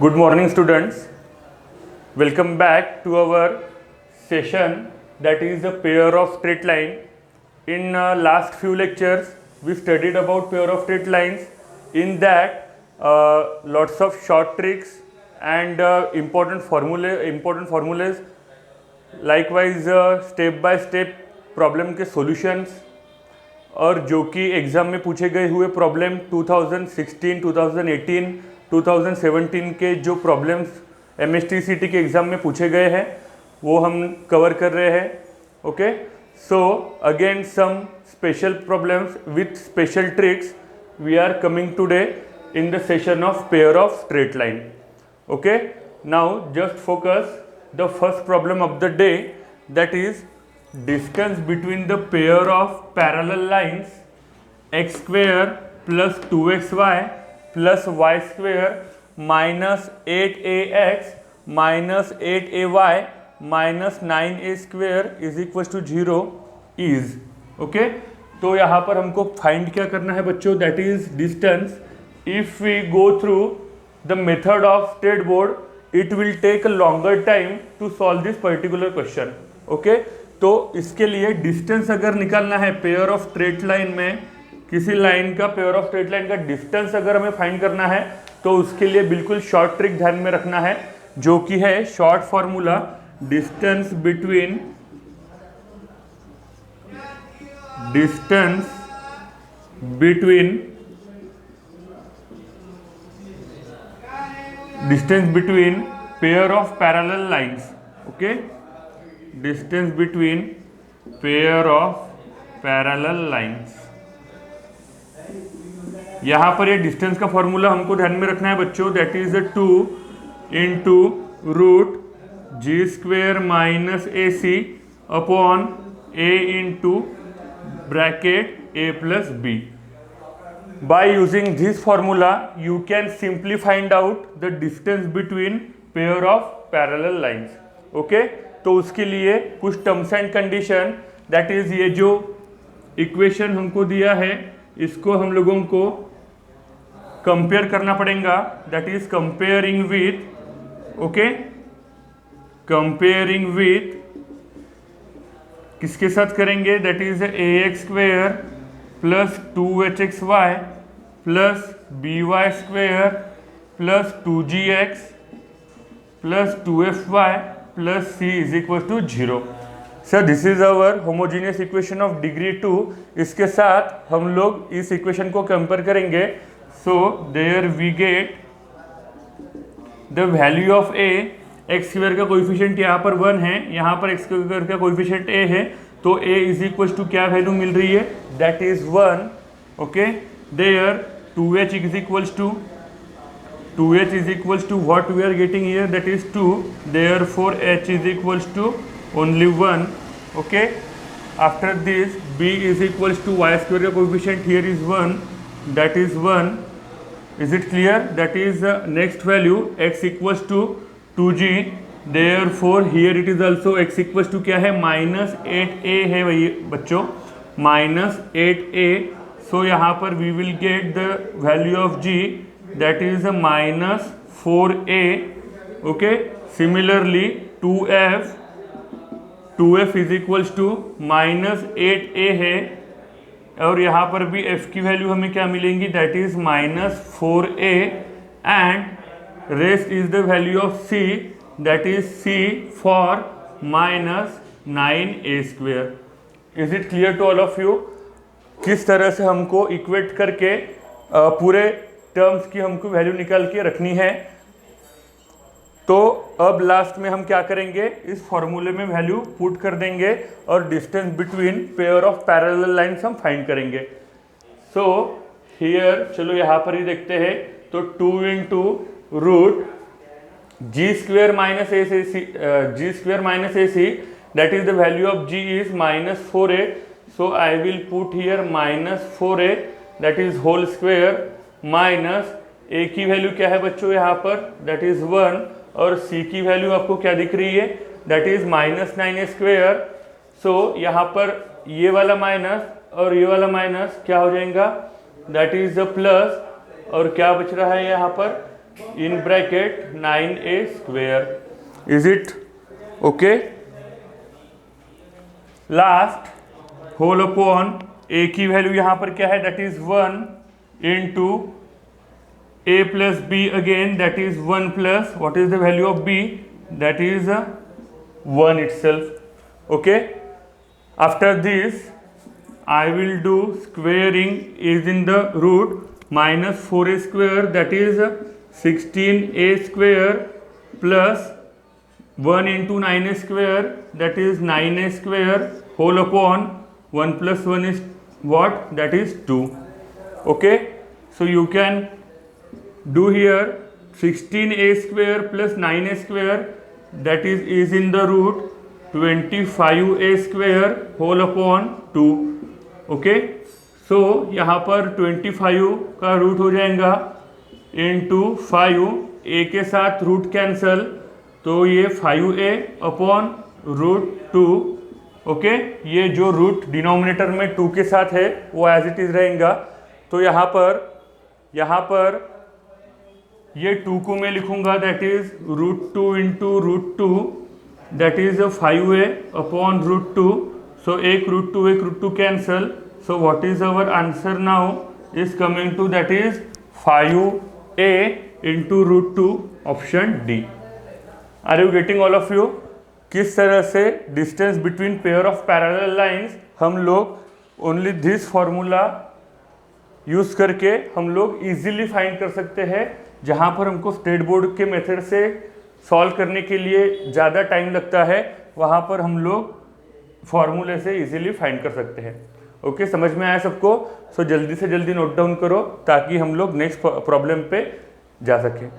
Good morning, students. Welcome back to our session, that is the pair of straight line. In last few lectures, we studied about pair of straight lines. In that, lots of short tricks and important formulas. Likewise, step by step problem के solutions और जो कि exam में पूछे गए हुए problem 2016, 2018, 2017 के जो प्रॉब्लम्स MSTCT के एग्ज़ाम में पूछे गए हैं वो हम कवर कर रहे हैं. Okay, so again some special problems with special tricks we are coming today in the session of pair of straight line. Okay, now just focus the first problem of the day, that is distance between the pair of parallel lines x square plus 2xy plus y square minus 8ax minus 8ay minus 9a square is equals to 0 is. Okay, तो यहाँ पर हमको find क्या करना है बच्चों, that is distance. If we go through the method of straight board it will take a longer time to solve this particular question. Okay, तो इसके लिए डिस्टेंस अगर निकालना है पेयर ऑफ स्ट्रेट लाइन में, किसी लाइन का पेयर ऑफ स्ट्रेट लाइन का डिस्टेंस अगर हमें फाइंड करना है तो उसके लिए बिल्कुल शॉर्ट ट्रिक ध्यान में रखना है, जो कि है short formula distance between pair of parallel lines. Okay, distance between pair of parallel lines. यहां पर ये डिस्टेंस का फॉर्मूला हमको ध्यान में रखना है बच्चों, that is 2 into root ji square minus A c upon a into bracket a plus b. By using this formula you can simply find out the distance between pair of parallel lines. Okay, तो उसके लिए कुछ terms and condition, that is ये जो equation हमको दिया है इसको हम लोगों को कंपेयर करना पड़ेगा, that is comparing with. Okay, comparing with किसके साथ करेंगे, that is A x square plus 2hxy plus by square plus 2gx plus 2fy plus c is equal to 0. Sir this is our homogeneous equation of degree 2. इसके साथ हम लोग इस equation को compare करेंगे. So there we get the value of a. X square का coefficient यहाँ पर 1 है, यहाँ पर एक्स स्क्वायर का कोएफिशिएंट ए है, तो ए इज इक्वल टू क्या वैल्यू मिल रही है, that is 1. Okay, there 2h is equals to 2h is equals to what we are getting here, that is 2, therefore h is equals to only 1. Okay, after this b is equals to y square का coefficient here is 1, that is 1. Is it clear? That is next value x equals to 2g, therefore here it is also x equals to क्या है, minus 8a है भाई बच्चों, minus 8a. so यहाँ पर we will get the value of g, that is a minus 4a. okay, similarly 2f is equals to minus 8a है, और यहाँ पर भी f की वैल्यू हमें क्या मिलेंगी, that is minus 4a, and rest is the value of c, that is c for minus 9a square. is it clear to all of you? किस तरह से हमको इक्वेट करके पूरे टर्म्स की हमको वैल्यू निकाल के रखनी है. तो अब लास्ट में हम क्या करेंगे, इस फॉर्मूले में वैल्यू पुट कर देंगे और distance between pair of parallel lines हम फाइंड करेंगे. सो हियर चलो यहाँ पर ही देखते हैं. तो 2 into root ji square minus A C, that is the value of G is minus 4a. So I will put here minus 4a, that is whole square, minus A की वैल्यू क्या है बच्चों यहाँ पर, दैट इज 1, और सी की value आपको क्या दिख रही है, that is minus 9a square. So यहाँ पर ये वाला माइनस और ये वाला माइनस क्या हो जाएगा, दैट इज द प्लस, और क्या बच रहा है यहाँ पर, in bracket 9a square. Is it okay? Last whole upon a की वैल्यू यहाँ पर क्या है, that is 1 into a plus b again, that is 1 plus what is the value of b, that is 1 itself. Okay, after this I will do squaring is in the root minus 4a square, that is 16a square plus 1 into 9a square, that is 9a square whole upon 1 plus 1 is what, that is 2. Okay, so you can do here 16a square plus 9a square, that is in the root 25a square whole upon 2. Okay, सो यहाँ पर 25 का root हो जाएगा into 5, ए के साथ root cancel, तो ये 5a upon root 2. Okay, ये जो रूट डिनोमिनेटर में 2 के साथ है वो एज इट इज रहेगा. तो यहाँ पर ये 2 को मैं लिखूंगा, that is root 2 into root 2, that is 5a upon root 2. So एक root 2 cancel. So what is our answer now is coming to, that is 5a into root 2, option D. Are you getting all of you? किस तरह से distance between pair of parallel lines हम लोग only this formula use करके हम लोग easily find कर सकते हैं. जहाँ पर हमको स्टेट बोर्ड के मेथड से सॉल्व करने के लिए ज़्यादा टाइम लगता है, वहाँ पर हम लोग फॉर्मूले से इजीली फाइंड कर सकते हैं. ओके, समझ में आया सबको? सो जल्दी से जल्दी नोट डाउन करो ताकि हम लोग नेक्स्ट प्रॉब्लम पे जा सकें.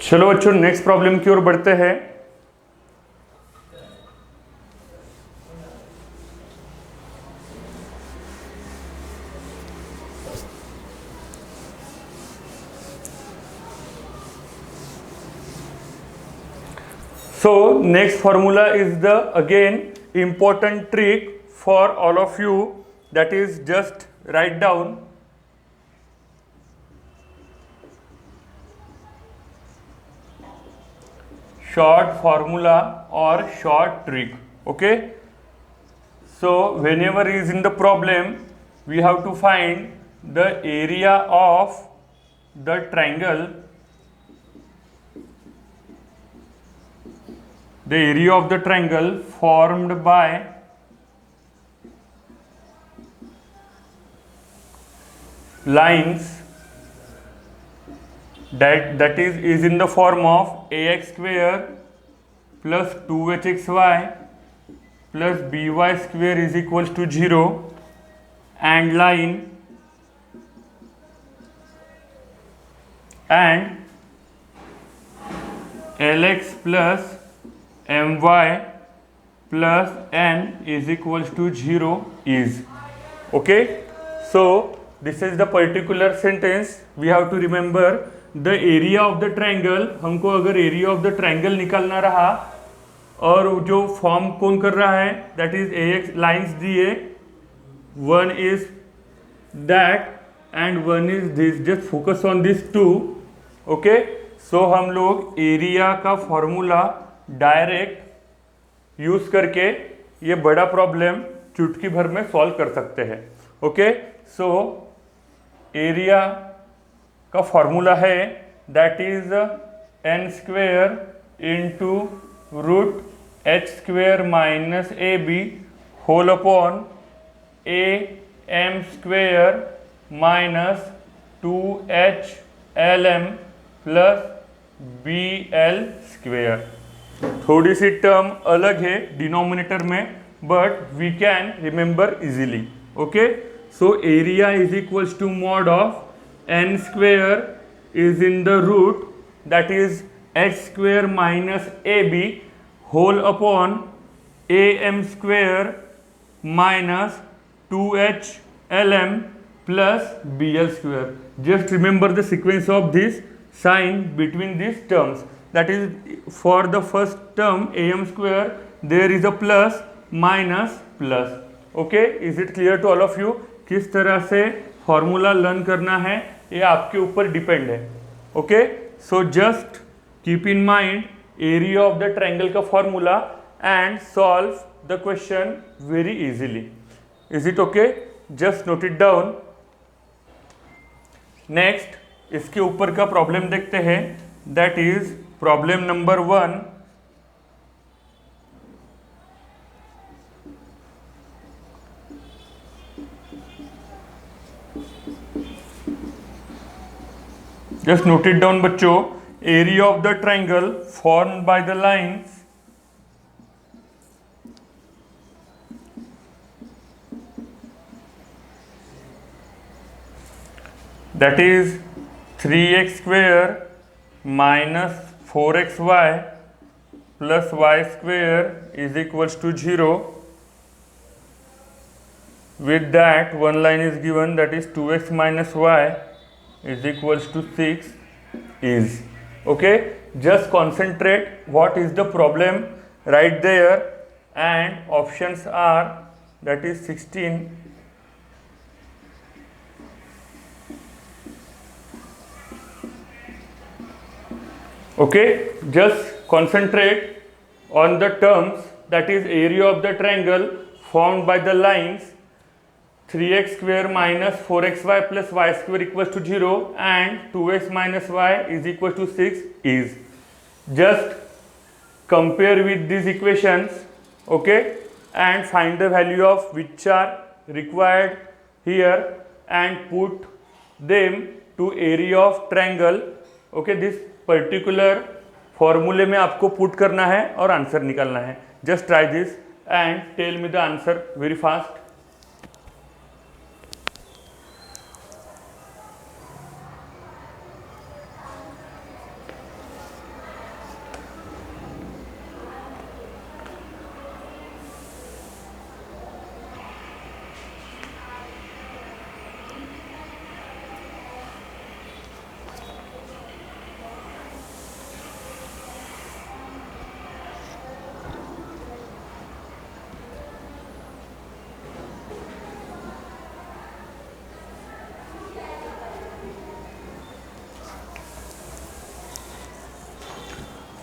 चलो बच्चों, नेक्स्ट प्रॉब्लम की ओर बढ़ते हैं. So next formula is the again important trick for all of you, that is just write down short formula or short trick. Okay, so whenever is in the problem we have to find the area of the triangle, the area of the triangle formed by lines that is in the form of ax square plus 2hxy plus by square is equals to 0, and line and lx plus my plus n is equals to 0 is. Okay, so this is the particular sentence we have to remember. The area of the triangle, हमको अगर area of the triangle निकालना रहा और जो form कौन कर रहा है, दैट इज ax लाइंस दिए, one is that and one is this, just focus on this two. Okay, so हम लोग एरिया का फॉर्मूला डायरेक्ट यूज करके ये बड़ा प्रॉब्लम चुटकी भर में सॉल्व कर सकते हैं. ओके, सो एरिया का फॉर्मूला है, that is n square into root h square minus a b whole upon a m square minus 2h l m plus b l square. थोड़ी सी टर्म अलग है डिनोमिनेटर में, but we can remember easily. Okay, so area is equals to mod of n square is in the root, that is h square minus ab whole upon am square minus 2h lm plus bl square. Just remember the sequence of this sign between these terms. That is, for the first term am square there is a plus minus plus. Okay, is it clear to all of you? किस तरह से formula learn करना है ये आपके ऊपर depend है. Okay, so just keep in mind area of the triangle का formula and solve the question very easily. Is it okay? Just note it down. Next इसके ऊपर का प्रॉब्लम देखते हैं. That is problem number 1. Just note it down बच्चों. Area of the triangle formed by the lines that is 3x square minus 4xy plus y square is equals to 0. With that one line is given, that is 2x minus y is equals to 6 is. Okay, just concentrate what is the problem right there, and options are, that is 16, okay, just concentrate on the terms, that is area of the triangle formed by the lines 3x square minus 4xy plus y square equals to 0 and 2x minus y is equal to 6 is. Just compare with these equations, okay, and find the value of which are required here and put them to area of triangle. Okay, this particular फॉर्मूले में आपको put करना है और answer निकालना है. Just try this and tell me the answer very fast.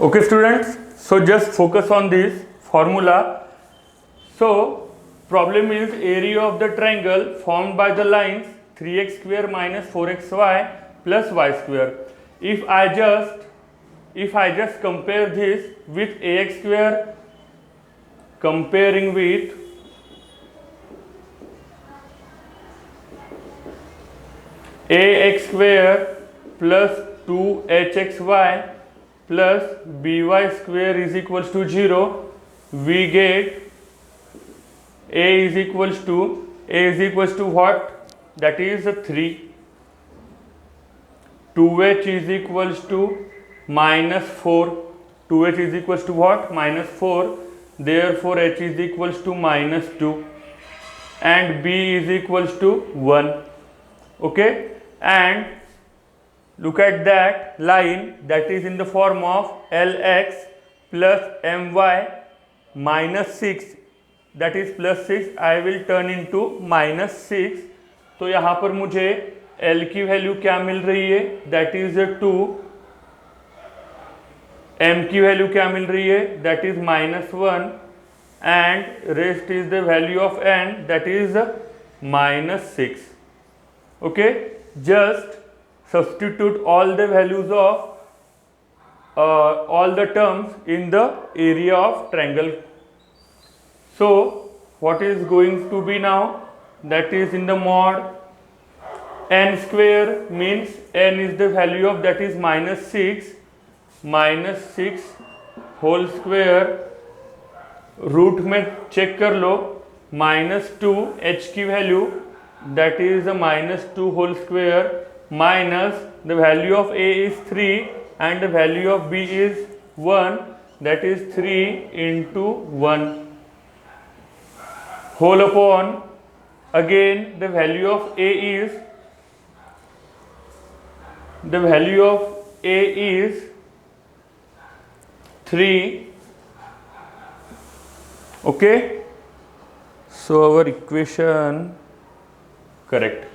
Okay students, so just focus on this formula. So problem is area of the triangle formed by the lines 3x square minus 4xy plus y square. If I just compare this with ax square, comparing with ax square plus 2hxy plus by square is equals to 0, we get a is equals to what? That is 3. 2h is equals to minus 4. 2h is equals to what? Minus 4. Therefore h is equals to minus 2 and b is equals to 1. Okay, and look at that line, that is in the form of lx plus my minus 6, that is plus 6. I will turn into minus 6. तो यहाँ पर मुझे l की वैल्यू क्या मिल रही है? That is 2. m की वैल्यू क्या मिल रही है? That is minus 1 and rest is the value of n, that is minus 6. Okay, just substitute all the values of all the terms in the area of triangle. So what is going to be now? That is in the mod n square, means n is the value of, that is minus 6. minus 6 whole square, root में check कर लो, minus 2 h की value, that is minus 2 whole square minus the value of A is 3 and the value of B is 1, that is 3 into 1 whole upon, again the value of A is 3. Okay, so our equation correct.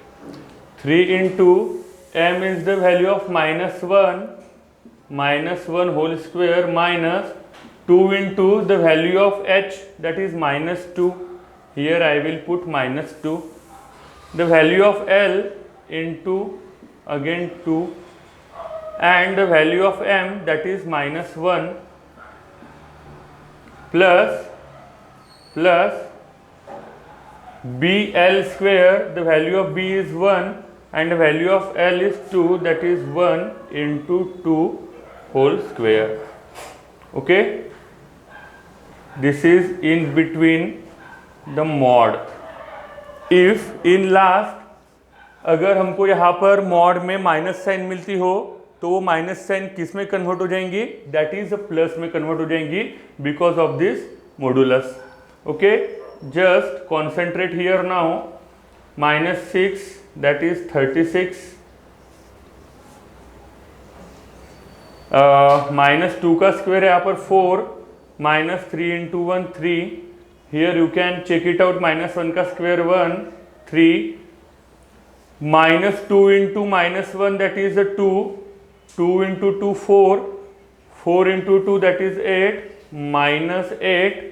3 into m is the value of minus 1 whole square minus 2 into the value of h, that is minus 2. Here I will put minus 2. The value of L into again 2 and the value of m, that is minus 1 plus BL square, the value of B is 1 and the value of L is 2, that is 1 into 2 whole square. Okay, this is in between the mod. If in last अगर हमको यहाँ पर mod में minus sign मिलती हो तो वो minus sign किस में कन्वर्ट हो जाएंगी, दैट इज प्लस में कन्वर्ट हो जाएंगी because of this modulus. Okay, just concentrate here now. Minus 6, that is 36, minus 2 का स्क्वायर है यहाँ पर 4, minus 3 into 1 3. Here you can check it out. minus 1 का square 1 3, minus 2 into minus 1, that is a 2, 2 into 2 4, 4 into 2, that is 8, minus 8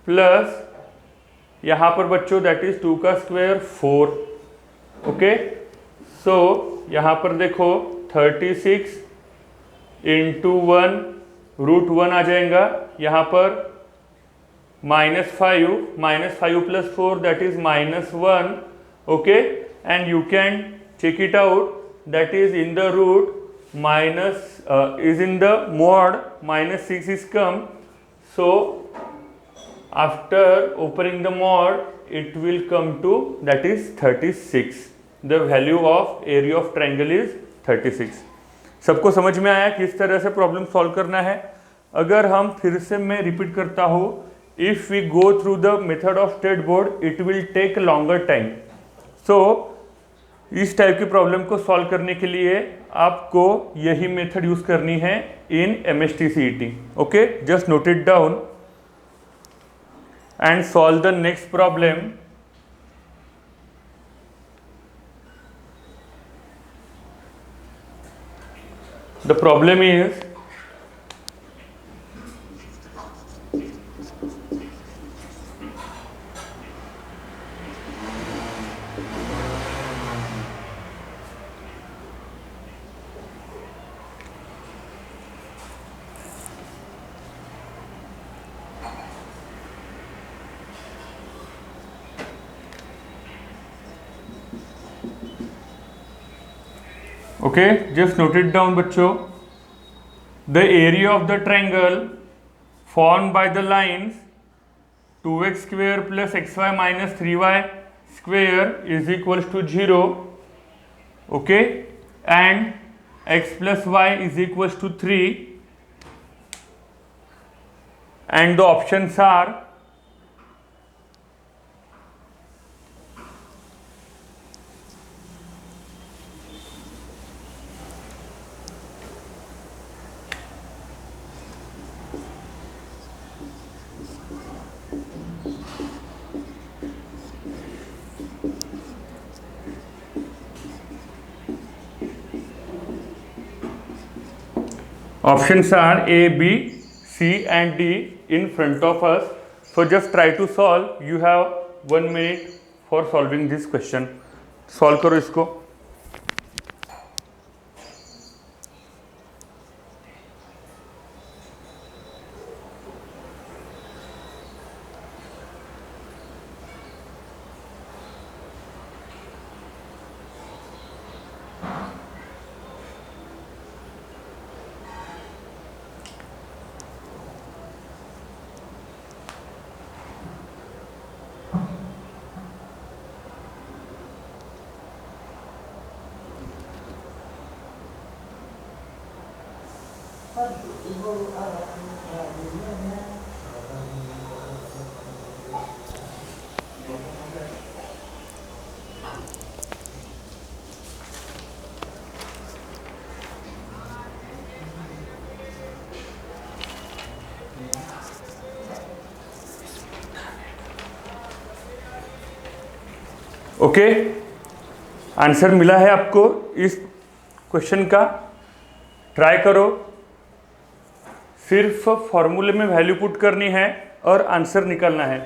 plus यहाँ पर बच्चों that is 2 का square 4. Okay, सो यहाँ पर देखो 36 इंटू 1 रूट 1 आ जाएगा. यहाँ पर -5 plus 4, that is -1. Okay, and you can check it out, that is in the root minus is in the mod -6 is come. So after opening the mod it will come to, that is 36. The value of area of triangle is 36. सबको समझ में आया किस तरह से problem solve करना है. अगर हम फिर से मैं रिपीट करता हूँ, if we go through the method of state board it will take longer time. So इस टाइप की प्रॉब्लम को सॉल्व करने के लिए आपको यही मेथड यूज करनी है इन MST-CET. Okay, just note it down and solve the next problem. The problem is okay, just note it down बच्चों. The area of the triangle formed by the lines 2x square plus xy minus 3y square is equals to 0. Okay, and x plus y is equals to 3, and the options are Options are A, B, C and D in front of us. So just try to solve. You have 1 minute for solving this question. Solve करो इसको. Okay, answer मिला है आपको इस question का। Try करो, सिर्फ फॉर्मूले में वैल्यू पुट करनी है और आंसर निकालना है।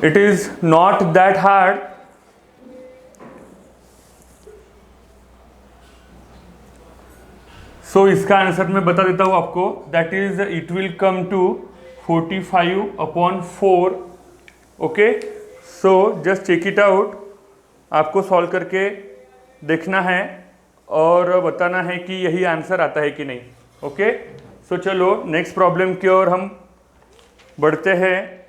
It is not that hard. So इसका आंसर मैं बता देता हूं आपको, that is it will come to 45/4। Okay, so just check it out. आपको सॉल्व करके देखना है और बताना है कि यही आंसर आता है कि नहीं। ओके, सो चलो नेक्स्ट प्रॉब्लम की ओर हम बढ़ते हैं।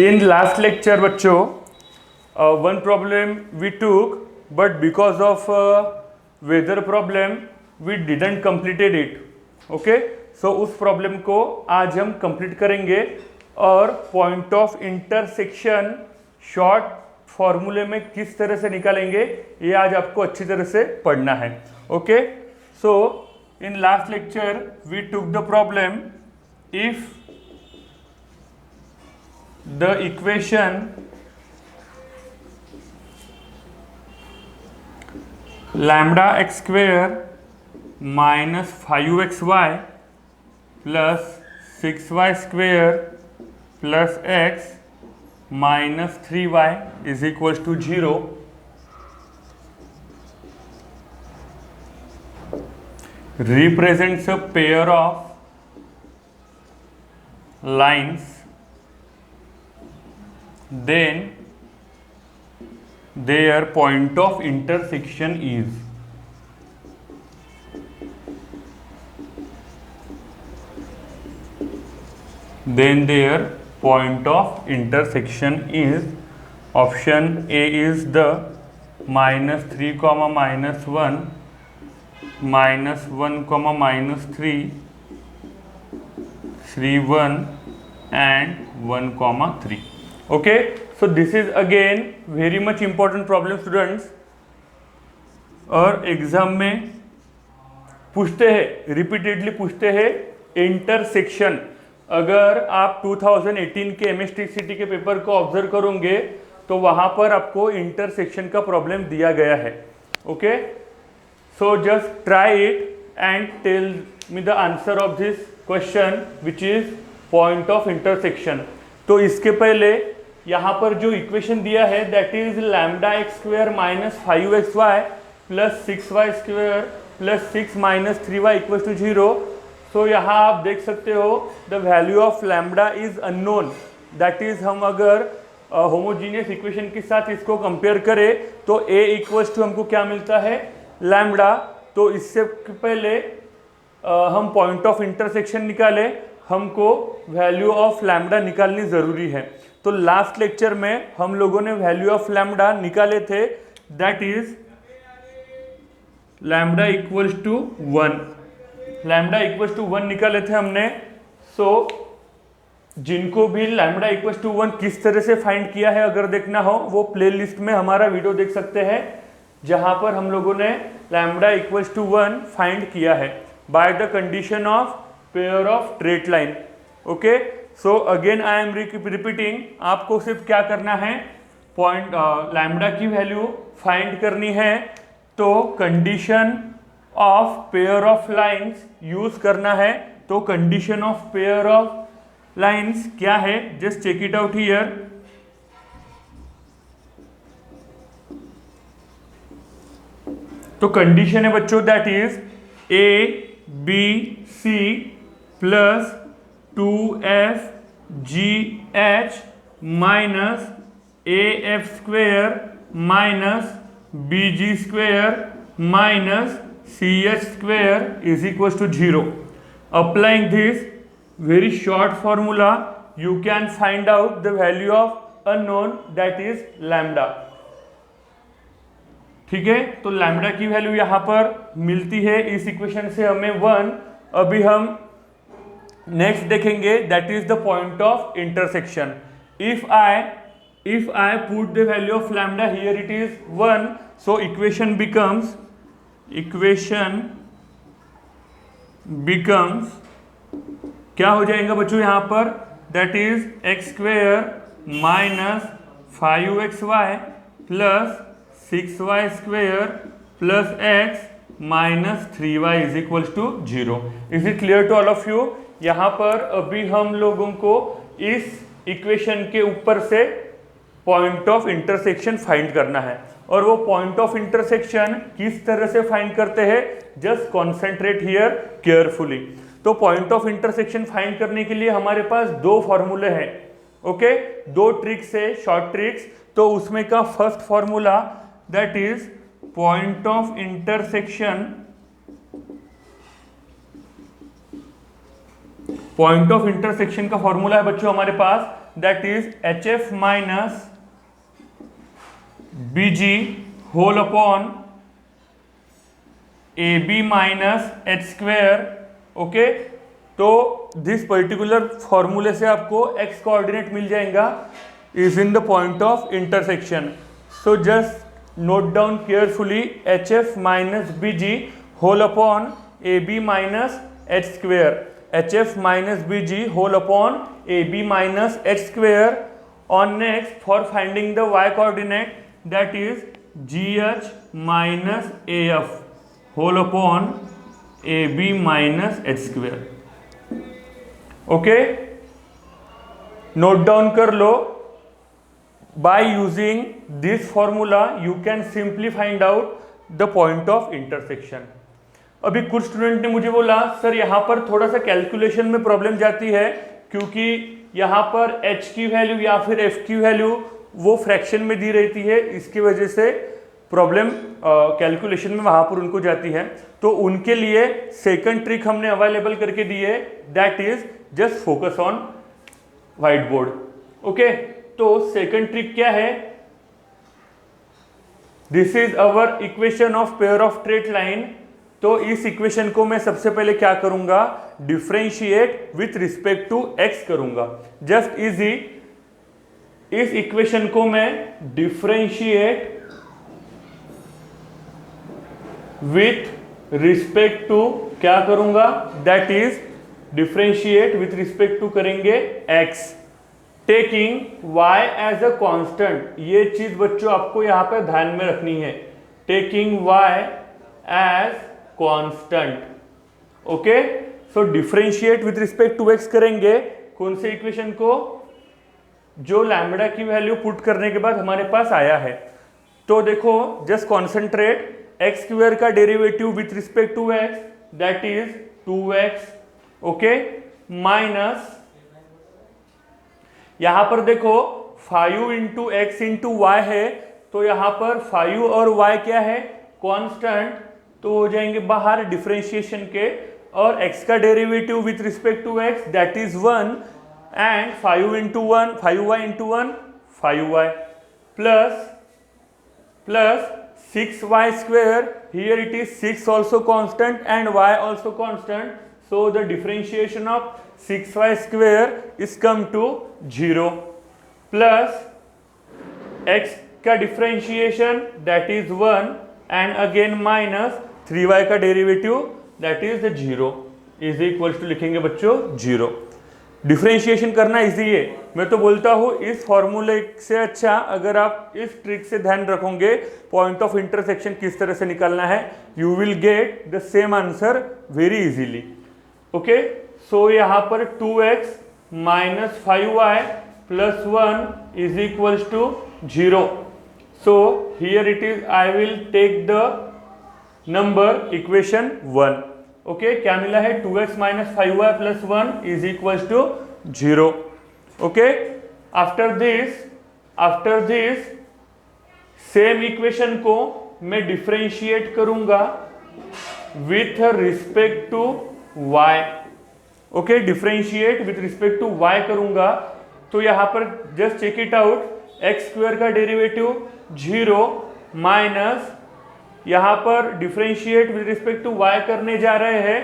In last lecture बच्चों, one problem we took, but because of weather problem we didn't completed it. Okay, so उस प्रॉब्लम को आज हम कंप्लीट करेंगे और पॉइंट ऑफ इंटरसेक्शन शॉर्ट फॉर्मूले में किस तरह से निकालेंगे ये आज आपको अच्छी तरह से पढ़ना है। Okay, so in last lecture we took the problem, if the equation lambda x square minus 5xy plus 6y square plus x minus 3y is equals to 0 represents a pair of lines, then their point of intersection is. Then their point of intersection is, option A is the -3, -1, -1, -3, 3, 1 and 1, 3. Okay, so this is again very much important problem students, और exam में पूछते हैं, repeatedly पूछते हैं intersection. अगर आप 2018 के एमएसटीसीटी के पेपर को ऑब्जर्व करोगे तो वहां पर आपको इंटरसेक्शन का प्रॉब्लम दिया गया है। Okay, so just try it and tell me the answer of this question which is point of intersection. तो इसके पहले यहाँ पर जो इक्वेशन दिया है that is lambda x square minus 5xy plus 6y square plus 6 minus 3y equal to 0। तो यहाँ आप देख सकते हो the value of lambda is unknown, that is हम अगर होमोजीनियस इक्वेशन के साथ इसको कंपेयर करें तो a इक्वल्स टू हमको क्या मिलता है, लैम्डा। तो इससे पहले हम पॉइंट ऑफ इंटरसेक्शन निकाले, हमको वैल्यू ऑफ लैम्डा निकालनी ज़रूरी है। तो लास्ट लेक्चर में हम लोगों ने वैल्यू ऑफ लैम्डा निकाले थे, that is lambda equals to 1। Lambda equals to 1 निकाले थे हमने। सो जिनको भी लैम्डा इक्वल्स टू 1 किस तरह से फाइंड किया है अगर देखना हो वो प्लेलिस्ट में हमारा वीडियो देख सकते हैं, जहां पर हम लोगों ने लैम्डा इक्वल्स टू 1 फाइंड किया है by the condition of pair of straight line. Okay, so again I am repeating, आपको सिर्फ क्या करना है, पॉइंट लैम्डा की वैल्यू फाइंड करनी है, तो condition of pair of lines use करना है। तो condition of pair of lines क्या है, just check it out here. तो कंडीशन है बच्चों that is a b c plus 2fgh minus af square minus bg square minus ch square is equal to 0. Applying this very short formula, you can find out the value of unknown, that is lambda. ठीक है, तो lambda की value यहां पर मिलती है इस equation से हमें 1. अभी हम नेक्स्ट देखेंगे, that is the point of intersection. If I put the value of lambda here, it is 1. So equation becomes क्या हो जाएगा बच्चों यहां पर, that is x square minus 5xy plus 6y square plus x minus 3y is equal to 0. Is it clear to all of you? यहाँ पर अभी हम लोगों को इस इक्वेशन के ऊपर से पॉइंट ऑफ इंटरसेक्शन फाइंड करना है. और वो पॉइंट ऑफ इंटरसेक्शन किस तरह से फाइंड करते हैं, जस्ट कॉन्सेंट्रेट हियर केयरफुली. तो पॉइंट ऑफ इंटरसेक्शन फाइंड करने के लिए हमारे पास दो फॉर्मूले हैं. ओके, दो ट्रिक्स है, शॉर्ट ट्रिक्स. तो उसमें का first formula, that is point of intersection. Point of intersection का फॉर्मूला है बच्चों हमारे पास, दैट इज HF minus BG whole upon AB minus H square. Okay, तो दिस पर्टिकुलर फॉर्मूले से आपको x कोऑर्डिनेट मिल जाएगा is in the point of intersection. So just note down carefully, HF minus BG whole upon AB minus H square. HF minus BG whole upon AB minus H square. On next, for finding the y coordinate, that is GH minus AF whole upon AB minus H square. Okay, note down कर लो. By using this formula, you can simply find out the point of intersection. अभी कुछ student ने मुझे बोला, sir यहाँ पर थोड़ा सा कैलकुलेशन में प्रॉब्लम जाती है, क्योंकि यहाँ पर h की वैल्यू या फिर f की वैल्यू वो फ्रैक्शन में दी रहती है, इसकी वजह से प्रॉब्लम कैलकुलेशन में वहाँ पर उनको जाती है. तो उनके लिए सेकंड ट्रिक हमने अवेलेबल करके दी है, that is just focus on white board. Okay, तो सेकंड ट्रिक क्या है, this is our equation of pair of straight line. तो इस इक्वेशन को मैं सबसे पहले क्या करूंगा, differentiate with respect to x करूंगा. जस्ट इजी, इस इक्वेशन को मैं डिफरेंशिएट विथ रिस्पेक्ट टू क्या करूंगा, that is differentiate with respect to करेंगे x, taking y as a constant. ये चीज बच्चों आपको यहां पर ध्यान में रखनी है, taking y as constant. Okay, so differentiate with respect to x करेंगे कौन से इक्वेशन को, जो लैम्बडा की वैल्यू पुट करने के बाद हमारे पास आया है. तो देखो, जस्ट कॉन्सेंट्रेट, एक्स स्क्वायर का derivative with respect to x, that is 2x. Okay, minus यहां पर देखो 5 इंटू एक्स इंटू वाई है, तो यहां पर 5 और y क्या है, कांस्टेंट, तो हो जाएंगे बाहर डिफरेंशिएशन के. और x का derivative with respect to x, that is 1, and 5 into 1 5y into 1 5y plus 6y square. Here it is 6 also constant and y also constant, so the differentiation of 6y square is come to 0, plus x का differentiation that is 1, and again minus 3y का derivative that is 0 is equal to लिखेंगे बच्चों 0. Differentiation करना easy है. मैं तो बोलता हूं इस फॉर्मूले से अच्छा अगर आप इस ट्रिक से ध्यान रखोगे पॉइंट ऑफ इंटरसेक्शन किस तरह से निकालना है, you will get the same answer very easily. Okay, so यहां पर 2x minus 5y plus 1 is equal to 0. So here it is, I will take the number equation 1. Okay क्या मिला है 2x minus 5y plus 1 is equal to 0. Okay after this same equation को मैं differentiate करूंगा with respect to y. Okay differentiate with respect to y करूंगा तो यहां पर just check it out, x square का डेरिवेटिव 0 माइनस यहां पर differentiate with respect to y करने जा रहे हैं